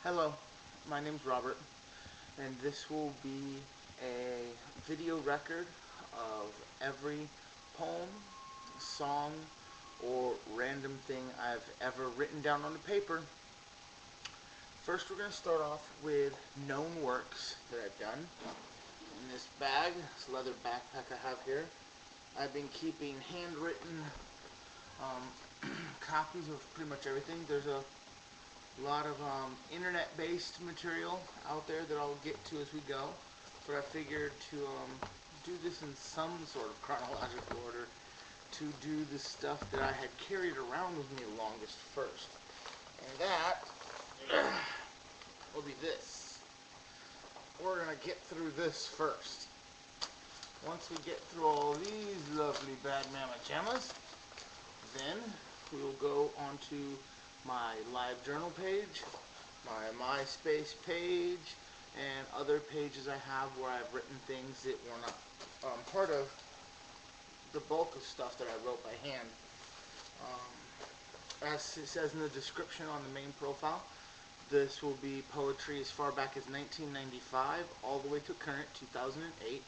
Hello, my name's Robert, and this will be a video record of every poem, song, or random thing I've ever written down on the paper. First, we're going to start off with known works that I've done. In this bag, this leather backpack I have here, I've been keeping handwritten copies of pretty much everything. There's a lot of internet-based material out there that I'll get to as we go, but I figured to do this in some sort of chronological order to do the stuff that I had carried around with me longest first. And that will be this. We're going to get through this first. Once we get through all these lovely bad mama jammas, then we will go on to my live journal page, my MySpace page, and other pages I have where I've written things that were not part of the bulk of stuff that I wrote by hand. As it says in the description on the main profile, this will be poetry as far back as 1995 all the way to current 2008.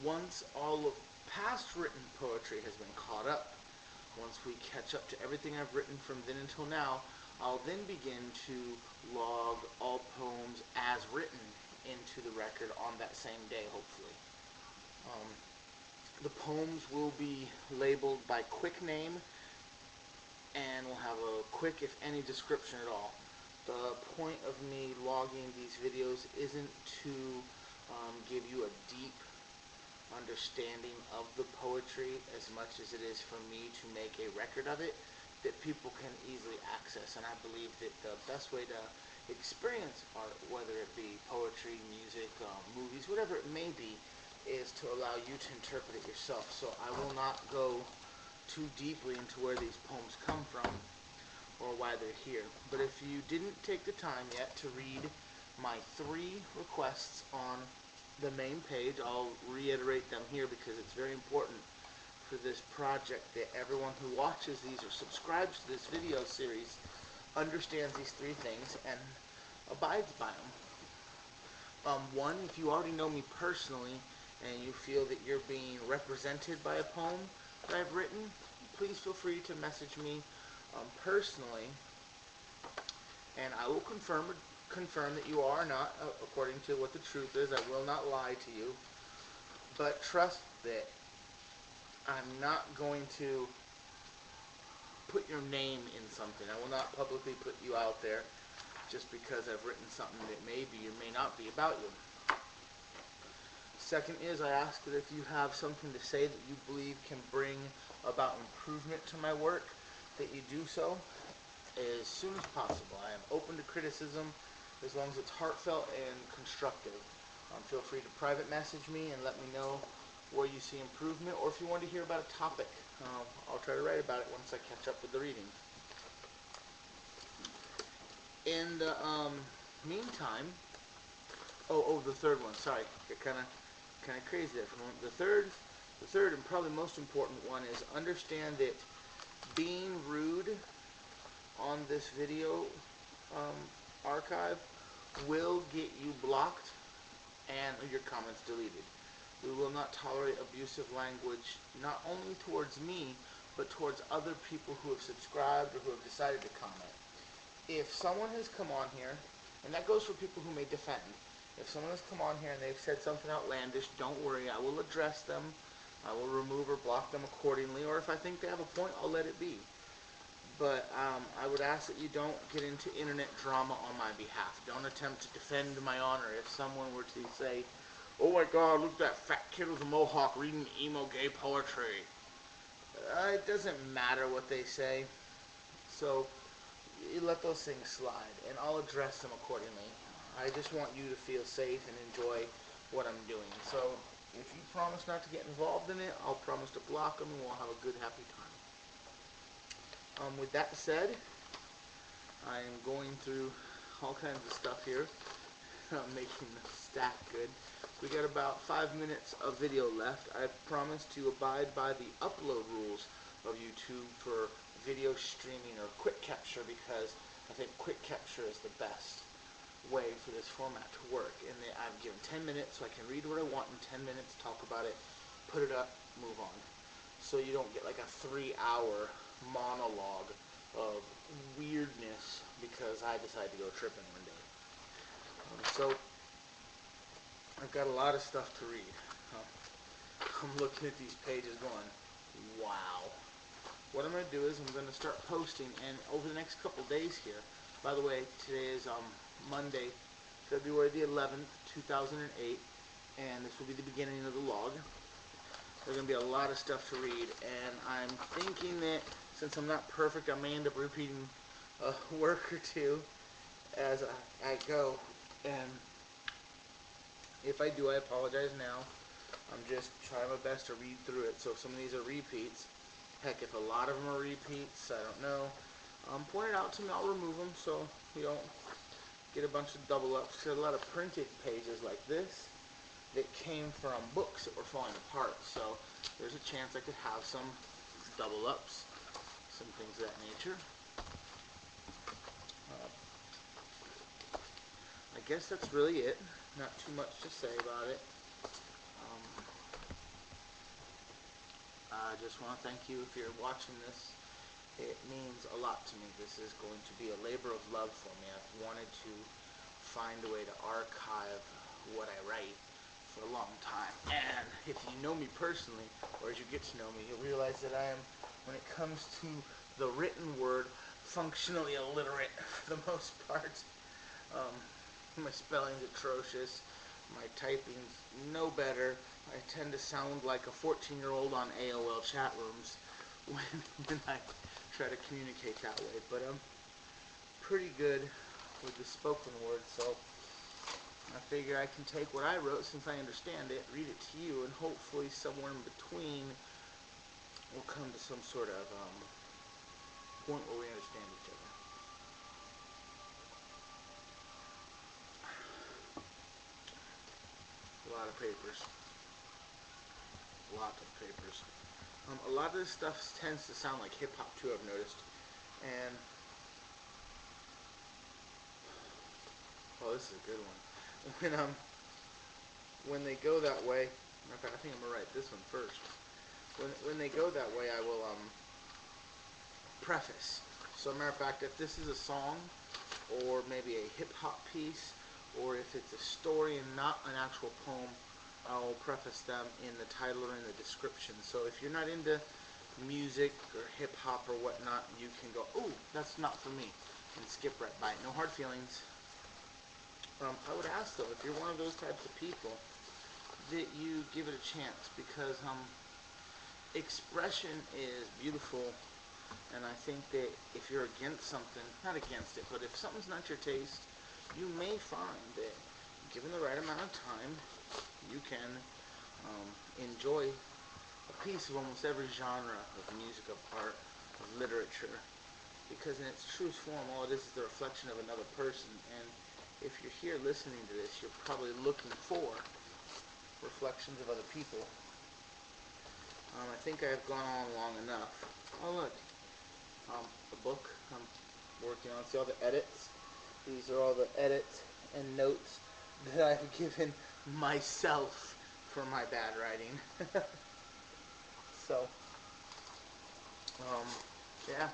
Once all of past written poetry has been caught up, once we catch up to everything I've written from then until now, I'll then begin to log all poems as written into the record on that same day, hopefully. The poems will be labeled by quick name and will have a quick, if any, description at all. The point of me logging these videos isn't to give you a deep understanding of the poetry as much as it is for me to make a record of it that people can easily access. And I believe that the best way to experience art, whether it be poetry, music, movies, whatever it may be, is to allow you to interpret it yourself. So I will not go too deeply into where these poems come from or why they're here. But if you didn't take the time yet to read my 3 requests on the main page, I'll reiterate them here because it's very important for this project that everyone who watches these or subscribes to this video series understands these 3 things and abides by them. One, if you already know me personally and you feel that you're being represented by a poem that I've written, please feel free to message me personally, and I will confirm that you are not, according to what the truth is. I will not lie to you, but trust that I'm not going to put your name in something. I will not publicly put you out there just because I've written something that may be or may not be about you. Second is, I ask that if you have something to say that you believe can bring about improvement to my work, that you do so as soon as possible. I am open to criticism as long as it's heartfelt and constructive. Feel free to private message me and let me know where you see improvement, or if you want to hear about a topic, I'll try to write about it once I catch up with the reading. In the meantime, the third one. Sorry, it kind of crazy there for a moment. The third and probably most important one is understand that being rude on this video archive will get you blocked and your comments deleted. We will not tolerate abusive language, not only towards me, but towards other people who have subscribed or who have decided to comment. If someone has come on here, and that goes for people who may defend, if someone has come on here and they've said something outlandish, don't worry, I will address them. I will remove or block them accordingly, or if I think they have a point, I'll let it be. But I would ask that you don't get into internet drama on my behalf. Don't attempt to defend my honor. If someone were to say, oh my god, look at that fat kid with a mohawk reading emo gay poetry. It doesn't matter what they say. So you let those things slide, and I'll address them accordingly. I just want you to feel safe and enjoy what I'm doing. So if you promise not to get involved in it, I'll promise to block them and we'll have a good, happy time. With that said, I am going through all kinds of stuff here, making the stack good. We got about 5 minutes of video left. I promise to abide by the upload rules of YouTube for video streaming or quick capture, because I think quick capture is the best. way for this format to work. And I've given 10 minutes so I can read what I want in 10 minutes, talk about it, put it up, move on. So you don't get like a 3-hour monologue of weirdness because I decided to go tripping one day. So I've got a lot of stuff to read. I'm looking at these pages going, wow. What I'm going to do is I'm going to start posting, and over the next couple days here, by the way, today is Monday, February the 11th, 2008, and this will be the beginning of the log. There's going to be a lot of stuff to read, and I'm thinking that since I'm not perfect, I may end up repeating a word or two as I go, and if I do, I apologize now. I'm just trying my best to read through it, so if some of these are repeats, heck, if a lot of them are repeats, I don't know, point it out to me, I'll remove them so you don't get a bunch of double ups. There's a lot of printed pages like this that came from books that were falling apart, so there's a chance I could have some double ups, some things of that nature. I guess that's really it. Not too much to say about it. I just want to thank you if you're watching this. It means a lot to me. This is going to be a labor of love for me. I've wanted to find a way to archive what I write for a long time. And if you know me personally, or as you get to know me, you'll realize that I am, when it comes to the written word, functionally illiterate for the most part. My spelling's atrocious. My typing's no better. I tend to sound like a 14-year-old on AOL chat rooms when I try to communicate that way. But I'm pretty good with the spoken word, so I figure I can take what I wrote, since I understand it, read it to you, and hopefully somewhere in between we'll come to some sort of point where we understand each other. A lot of papers. Lots of papers. A lot of this stuff tends to sound like hip-hop too, I've noticed. And, oh, this is a good one. When they go that way, in fact, I think I'm going to write this one first. When they go that way, I will preface. So, matter of fact, if this is a song, or maybe a hip-hop piece, or if it's a story and not an actual poem, I'll preface them in the title or in the description. So if you're not into music or hip-hop or whatnot, you can go, oh, that's not for me, and skip right by it. No hard feelings. I would ask, though, if you're one of those types of people, that you give it a chance, because expression is beautiful, and I think that if you're against something, not against it, but if something's not your taste, you may find that given the right amount of time, you can enjoy a piece of almost every genre of music, of art, of literature, because in its truest form, all it is the reflection of another person, and if you're here listening to this, you're probably looking for reflections of other people. I think I've gone on long enough. Oh, look, the book I'm working on. See all the edits? These are all the edits and notes that I've given myself for my bad writing. So, yeah.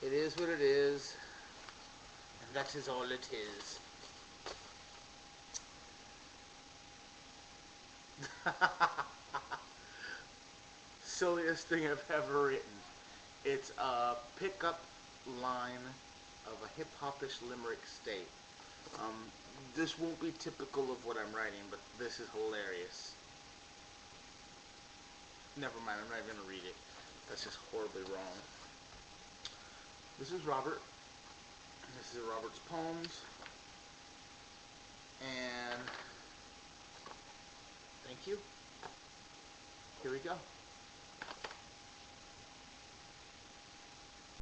It is what it is, and that is all it is. Silliest thing I've ever written. It's a pickup line of a hip-hopish limerick state. This won't be typical of what I'm writing, but this is hilarious. Never mind, I'm not even going to read it. That's just horribly wrong. This is Robert. This is Robert's poems. And thank you. Here we go.